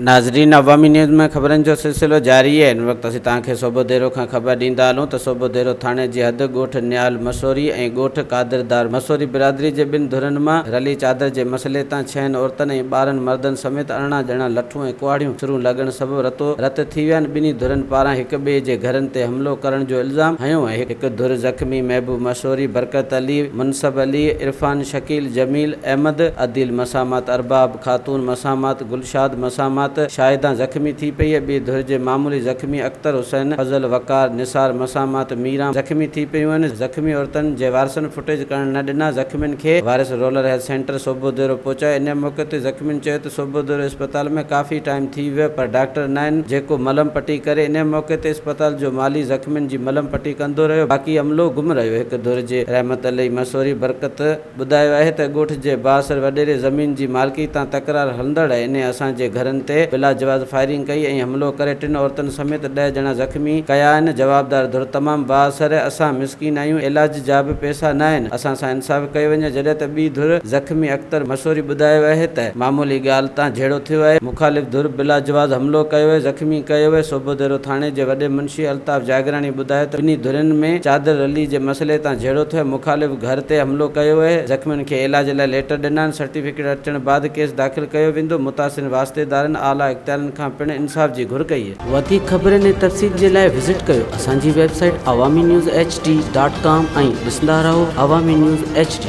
नाज़रीन, अवामी न्यूज़ में खबरन जो सिलसिलो जारी है। इन वक्त असीं तव्हांखे सोभودीरो खां ख़बर ॾींदा हलूं त सोभودीरो थाणे जी हद ॻोठ नैहाल मशवरी ऐं ॻोठ कादरदार मशवरी बिरादरी जे ॿिनि धुरनि मां रलही चादर जे मसइले तां 6 औरतनि ऐं 12 मर्दनि समेत 18 ॼणा लठूं ऐं कुहाड़ियूं शुरू लॻण सबबि रतो रत थी विया आहिनि। ॿिन्ही धुरनि पारां हिक ॿिए जे घरनि ते हमिलो करण जो इल्ज़ाम हयो ऐं हिकु धुर ज़ख़्मी महबूब मशवरी, बरकत अली, मुनसब अली, इरफान शकील, जमील अहमद, अदील मसामात, अरबाब खातून मसामात, गुलशाद मसामात, शाहिदा ज़ख़्मी थी पई है। ॿी धुर जे मामूली ज़ख़्मी अख्तर हुसैन, फज़ल, वकार, निसार मसामात, मीरा ज़ख़्मी थी पयूं आहिनि। ज़ख़्मी औरतनि जे वारसनि फुटेज करण न ॾिना। ज़ख़्मियुनि खे वारिस रोलर हेल्थ सेंटर सोभوديرو पहुचायो। इन मौके ते ज़ख़्मियुनि चयो त सोभوديرو अस्पताल में काफ़ी टाइम थी वियो पर डॉक्टर न आहिनि जेको मलम पट्टी करे। इन मौके ते अस्पताल जो माली ज़ख़्मियुनि जी मलम पट्टी कंदो रहियो, बाक़ी अमलो गुम रहियो। हिकु धुर जे रहमत अली मशवरी बरकत ॿुधायो आहे त ॻोठ जे बासर वॾेरे ज़मीन जी मालिकी तां तकरार हलंदड़ आहे। इन असांजे घरनि ते बिला जवाज़ फायरिंग कई ऐं हमिलो करे 3 औरतुनि समेत 10 ॼणा ज़ख़्मी कया आहिनि। जवाबदार धुर तमामु बासर, असां मिसकीन आहियूं, इलाज जा बि पैसा न आहिनि, असां सां इंसाफ़ कयो वञे। जॾहिं त ॿी धुर ज़ख़्मी अख्तर मशवरी ॿुधायो आहे त मामूली ॻाल्हि तां झेड़ो थियो आहे। मुखालिफ़ धुर बिला जवाज़ हमिलो कयो आहे, ज़ख़्मी कयो आहे। सोभوديرو थाणे जे वॾे मुंशी अल्ताफ़ जागराणी ॿुधायो त ॿिन्ही धुरनि में चादर रलही जे मसइले तां झेड़ो थियो आहे। मुखालिफ़ घर ते हमिलो कयो आहे। ज़ख़्मियुनि खे इलाज लाइ लेटर ॾिना आहिनि। सर्टिफिकेट अचण बाद केस दाख़िल कयो वेंदो। मुतासिर वास्तेदारनि आला इख्तियारनि खां पिण इंसाफ़ जी घुर कई आहे। वधीक ख़बरनि ऐं तफ़सील जे लाइ विज़िट कयो असांजी वेबसाइट awamiNewsHD.com ऐं ॾिसंदा रहो अवामी न्यूज़ HD।